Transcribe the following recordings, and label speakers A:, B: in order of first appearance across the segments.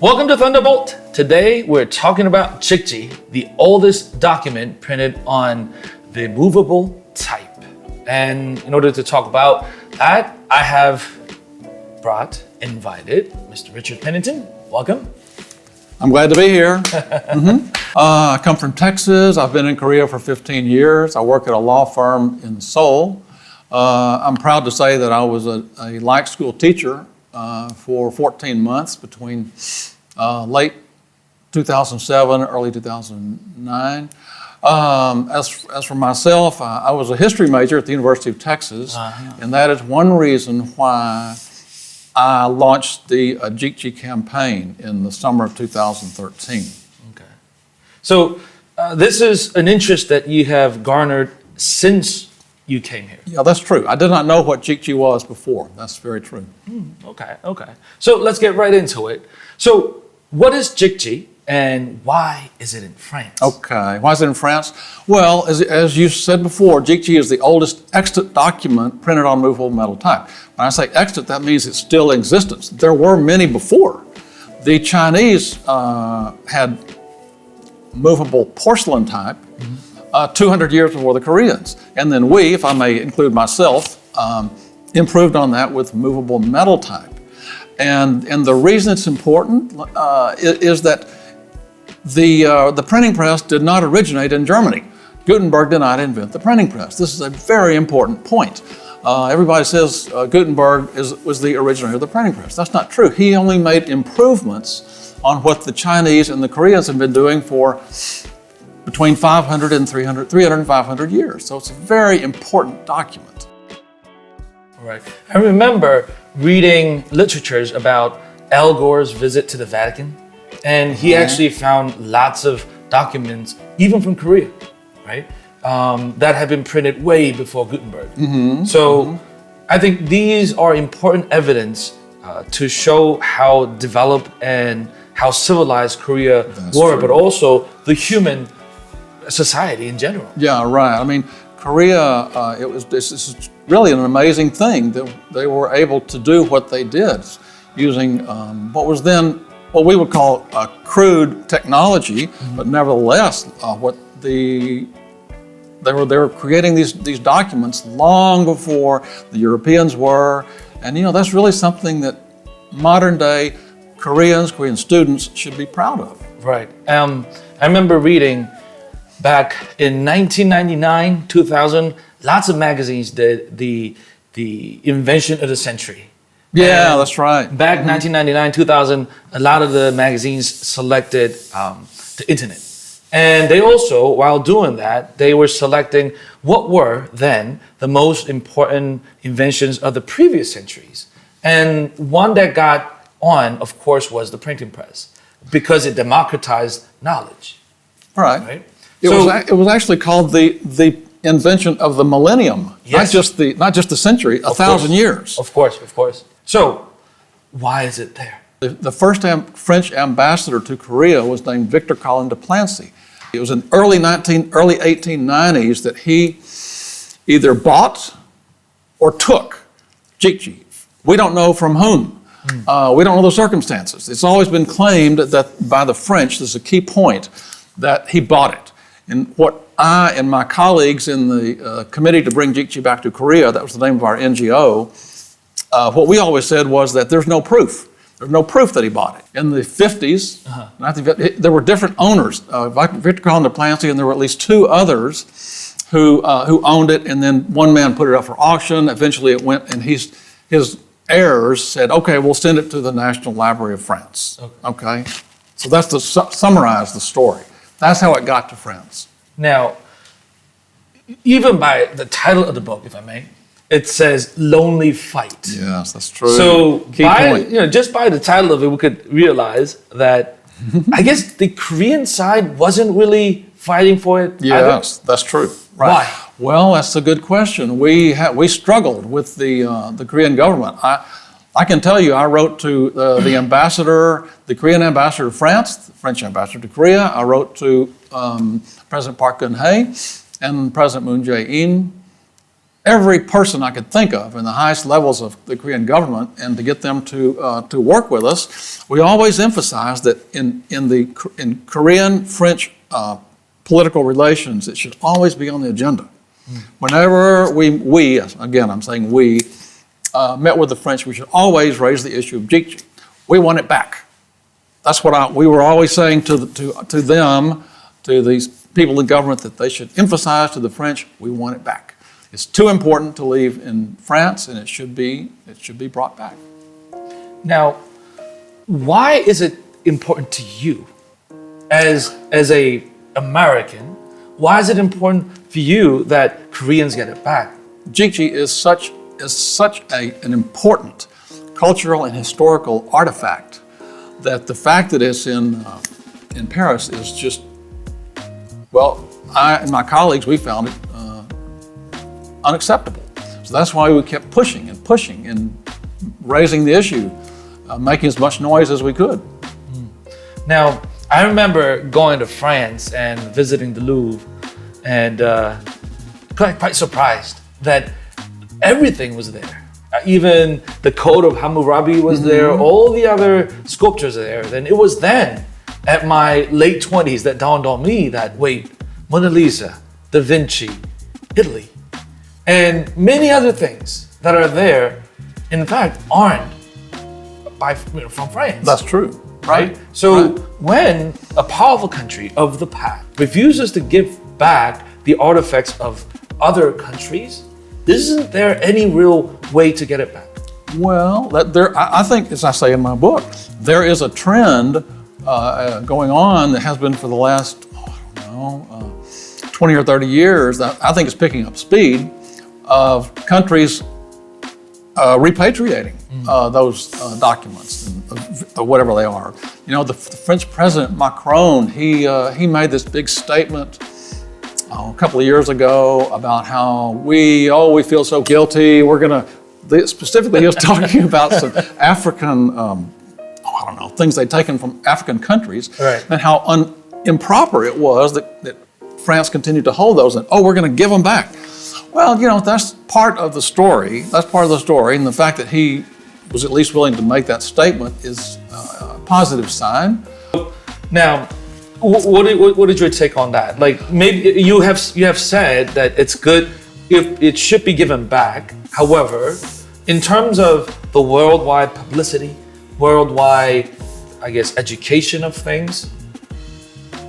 A: Welcome to Thunderbolt. Today we're talking about Jik-ji, the oldest document printed on the movable type. And in order to talk about that, I have invited Mr. Richard Pennington. Welcome.
B: I'm glad to be here. I come from Texas. I've been in Korea for 15 years. I work at a law firm in Seoul. I'm proud to say that I was a light school teacher for 14 months between late 2007, early 2009. As for myself, I was a history major at the University of Texas, and that is one reason why I launched the Jik-ji campaign in the summer of 2013.
A: Okay. So this is an interest that you have garnered since you came here.
B: Yeah, that's true. I did not know what Jik-ji was before. That's very true.
A: Okay. So let's get right into it. So what is Jik-ji and why is it in France?
B: Okay, why is it in France? Well, as you said before, Jik-ji is the oldest extant document printed on movable metal type. When I say extant, that means it's still in existence. There were many before. The Chinese had movable porcelain type 200 years before the Koreans. And then we, if I may include myself, improved on that with movable metal type. And the reason it's important is that the printing press did not originate in Germany. Gutenberg did not invent the printing press. This is a very important point. Everybody says Gutenberg was the originator of the printing press. That's not true. He only made improvements on what the Chinese and the Koreans have been doing for between 500 and 300 and 500 years. So it's a very important document.
A: Right. I remember reading literatures about Al Gore's visit to the Vatican, and he actually found lots of documents, even from Korea, right, that had been printed way before Gutenberg. I think these are important evidence to show how developed and how civilized Korea were, but also the human society in general.
B: Yeah, right. I mean, Korea, this is really an amazing thing that they were able to do what they did using what was then what we would call a crude technology, but nevertheless, they were creating these documents long before the Europeans were, and that's really something that modern day Korean students should be proud of.
A: Right. I remember reading back in 1999, 2000, lots of magazines did the invention of the century.
B: Yeah, that's right.
A: Back 1999, 2000, a lot of the magazines selected the internet. And they also, while doing that, they were selecting what were then the most important inventions of the previous centuries. And one that got on, of course, was the printing press because it democratized knowledge.
B: Right? It was actually called the invention of the millennium, not just the century, 1,000 years.
A: Of course. So, why is it there?
B: The first French ambassador to Korea was named Victor Colin de Plancy. It was in early 1890s that he either bought or took Jik-ji. We don't know from whom. We don't know the circumstances. It's always been claimed that by the French, this is a key point, that he bought it. And what I and my colleagues in the committee to bring Jik-ji back to Korea, that was the name of our NGO, what we always said was that there's no proof. There's no proof that he bought it. In the 50s, there were different owners, Victor Colin de Plancy, and there were at least two others who owned it, and then one man put it up for auction. Eventually it went, and his heirs said, okay, we'll send it to the National Library of France. Okay? So that's to summarize the story. That's how it got to France.
A: Now, even by the title of the book, if I may, it says "Lonely Fight."
B: Yes, that's true.
A: So, just by the title of it, we could realize that I guess the Korean side wasn't really fighting for it.
B: Yes, that's true. Right.
A: Why?
B: Well, that's a good question. We struggled with the Korean government. I can tell you, I wrote to the ambassador, the Korean ambassador to France, the French ambassador to Korea. I wrote to President Park Geun-hye and President Moon Jae-in. every person I could think of in the highest levels of the Korean government and to get them to work with us, we always emphasized that in Korean French political relations, it should always be on the agenda. Whenever we again I'm saying we met with the French, we should always raise the issue of Jik-ji. We want it back. That's what we were always saying to them, to these people in government, that they should emphasize to the French, we want it back. It's too important to leave in France, and it should be brought back.
A: Now, why is it important to you as a American? Why is it important for you that Koreans get it back?
B: Jik-ji is such an important cultural and historical artifact that the fact that it's in Paris is just, well, I and my colleagues, we found it unacceptable. So that's why we kept pushing and raising the issue, making as much noise as we could.
A: Now, I remember going to France and visiting the Louvre and quite surprised that everything was there. Even the Code of Hammurabi was there, all the other sculptures are there. And it was then, at my late 20s, that dawned on me that, wait, Mona Lisa, Da Vinci, Italy, and many other things that are there, in fact, aren't from France.
B: That's true.
A: Right? So when a powerful country of the past refuses to give back the artifacts of other countries, isn't there any real way to get it back?
B: Well, I think, as I say in my book, there is a trend going on that has been for the last, 20 or 30 years, that I think is picking up speed, of countries repatriating those documents, or whatever they are. You know, the French President Macron, he made this big statement a couple of years ago about how we feel so guilty. Specifically, he was talking about some African, things they'd taken from African countries,
A: right,
B: and how improper it was that France continued to hold those, and we're going to give them back. Well, that's part of the story. That's part of the story, and the fact that he was at least willing to make that statement is a positive sign.
A: Now, what is your take on that? Like, maybe you have said that it's good if it should be given back. However, in terms of the worldwide publicity, worldwide, I guess, education of things,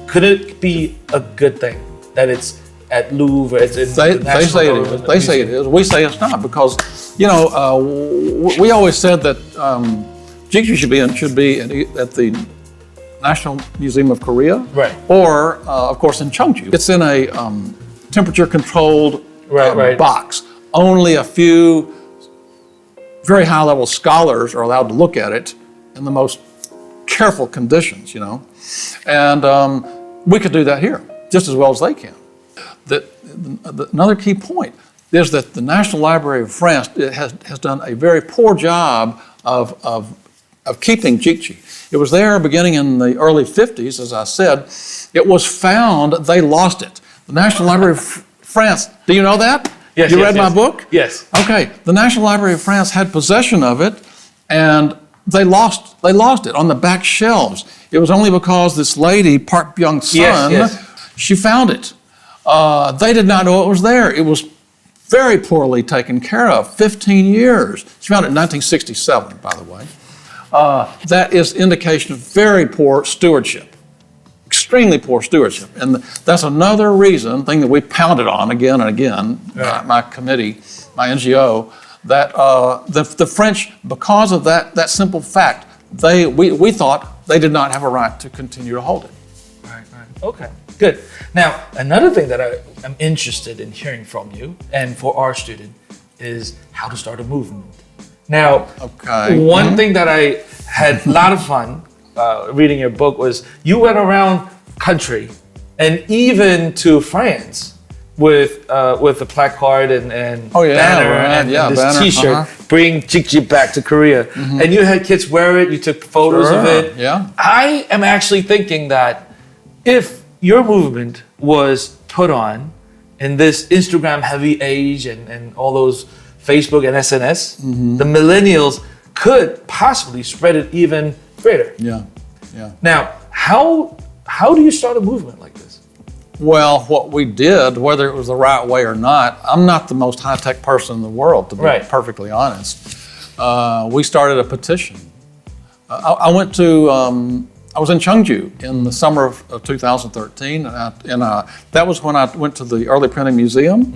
A: could it be a good thing that it's at Louvre? It's in
B: they say it is. They say it is. We say it's not, because we always said that Jik-ji should be at the National Museum of Korea,
A: right,
B: or of course in Cheongju. It's in a temperature-controlled box. Only a few very high-level scholars are allowed to look at it in the most careful conditions, and we could do that here just as well as they can. Another key point is that the National Library of France has done a very poor job of keeping Jik-ji. It was there beginning in the early 50s, as I said. It was found, they lost it. The National Library of France, do you know that?
A: Yes.
B: You read my book?
A: Yes.
B: Okay, the National Library of France had possession of it, and they lost it on the back shelves. It was only because this lady, Park Byung-sun, she found it. They did not know it was there. It was very poorly taken care of, 15 years. She found it in 1967, by the way. That is indication of very poor stewardship, extremely poor stewardship. And that's another thing that we pounded on again and again, my committee, my NGO, that the French, because of that simple fact, we thought they did not have a right to continue to hold it.
A: Right. Okay, good. Now, another thing that I'm interested in hearing from you and for our student is how to start a movement. Now, one thing that I had a lot of fun reading your book was you went around country and even to France with a placard and banner and this banner, T-shirt, bring Jik-ji back to Korea. And you had kids wear it, you took photos of it.
B: Yeah.
A: I am actually thinking that if your movement was put on in this Instagram heavy age and all those Facebook and SNS, the millennials could possibly spread it even greater.
B: Yeah, yeah.
A: Now, how do you start a movement like this?
B: Well, what we did, whether it was the right way or not, I'm not the most high-tech person in the world, to be perfectly honest. We started a petition. I was in Cheongju in the summer of 2013, and that was when I went to the Early Printing Museum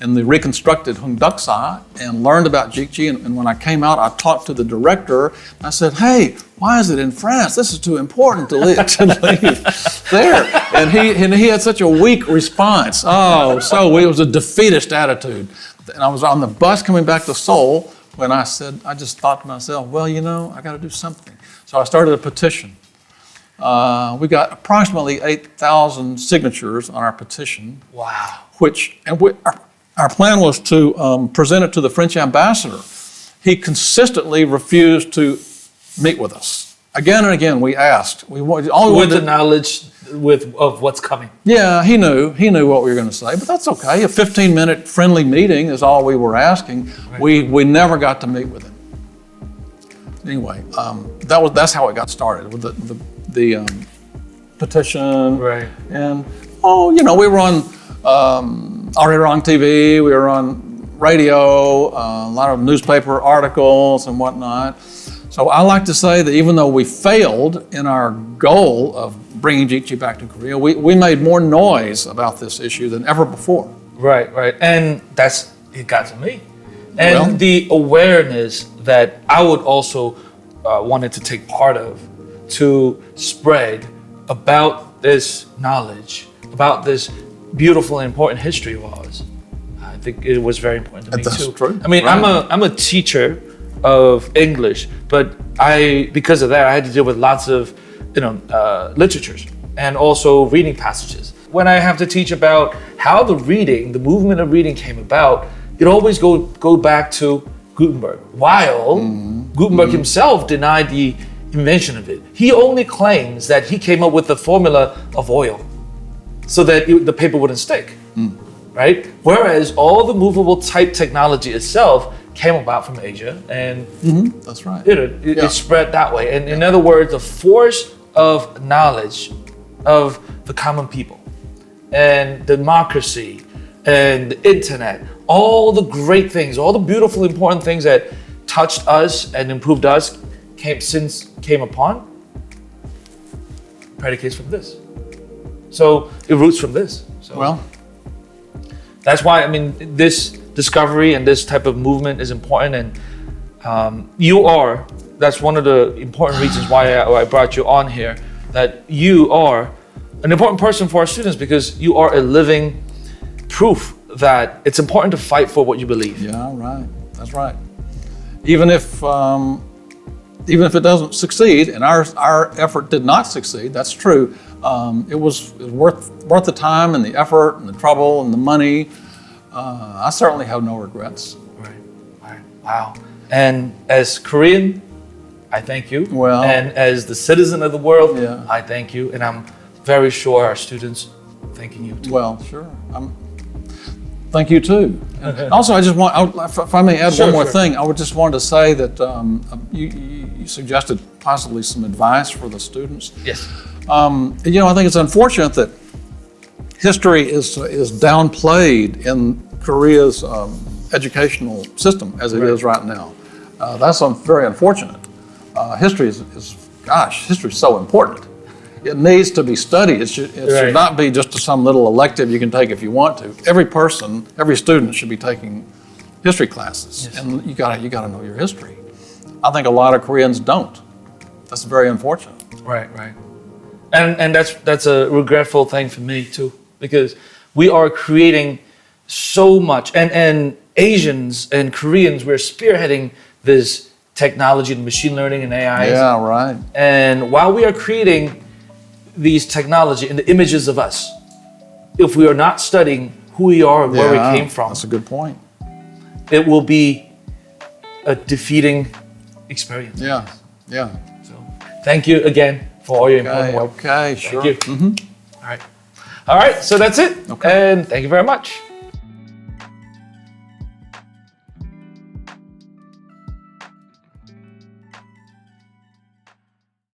B: in the reconstructed Hungduksa and learned about Jik-ji. And when I came out, I talked to the director. I said, "Hey, why is it in France? This is too important to leave there." And he had such a weak response. Oh, so it was a defeatist attitude. And I was on the bus coming back to Seoul when I just thought to myself, well, I got to do something. So I started a petition. We got approximately 8,000 signatures on our petition.
A: Wow.
B: Our plan was to present it to the French ambassador. He consistently refused to meet with us. Again and again, we asked. With
A: the knowledge of what's coming.
B: Yeah, he knew what we were going to say, but that's okay. A 15-minute friendly meeting is all we were asking. Right. We never got to meet with him. Anyway, that's how it got started with the petition.
A: Right.
B: And we were on Arirang TV, we were on radio, a lot of newspaper articles and whatnot. So I like to say that even though we failed in our goal of bringing Jik-ji back to Korea, we made more noise about this issue than ever before.
A: Right. And it got to me. And the awareness that I would also wanted to take part of to spread about this knowledge, about this beautiful and important history of ours. I think it was very important to me
B: That's
A: too.
B: True.
A: I mean, I'm a teacher of English, but because of that, I had to deal with lots of literatures and also reading passages. When I have to teach about how the movement of reading came about, it always go back to Gutenberg. While Gutenberg himself denied the invention of it, he only claims that he came up with the formula of oil so that the paper wouldn't stick, right? Whereas all the movable type technology itself came about from Asia, and
B: that's right.
A: It spread that way. And in other words, the force of knowledge of the common people and democracy and the internet, all the great things, all the beautiful, important things that touched us and improved us came upon, predicates from this. So it roots from this. So that's why, this discovery and this type of movement is important. And that's one of the important reasons why I brought you on here, that you are an important person for our students because you are a living proof that it's important to fight for what you believe.
B: Yeah, right. That's right. Even if it doesn't succeed, and our effort did not succeed, that's true. It was worth the time and the effort and the trouble and the money. I certainly have no regrets.
A: Right. Wow. And as Korean, I thank you.
B: Well,
A: and as the citizen of the world,
B: yeah.
A: I thank you. And I'm very sure our students are thanking you too.
B: Well, sure. Thank you too. And also, I just want, if I may add one more thing, I would just want to say that you suggested possibly some advice for the students.
A: Yes.
B: I think it's unfortunate that history is downplayed in Korea's educational system as it is right now. That's very unfortunate. History history is so important. It needs to be studied. It should not be just some little elective you can take if you want to. Every student should be taking history classes, and you gotta know your history. I think a lot of Koreans don't. That's very unfortunate.
A: Right. And that's a regretful thing for me too, because we are creating so much, and Asians and Koreans, we're spearheading this technology and machine learning and AI.
B: Yeah, right.
A: And while we are creating these technology and the images of us, if we are not studying who we are and where we came from,
B: that's a good point.
A: It will be a defeating experience.
B: Yeah.
A: So thank you again for all your important work.
B: Okay, sure.
A: Thank you. All right. All right, so that's it.
B: Okay.
A: And thank you very much.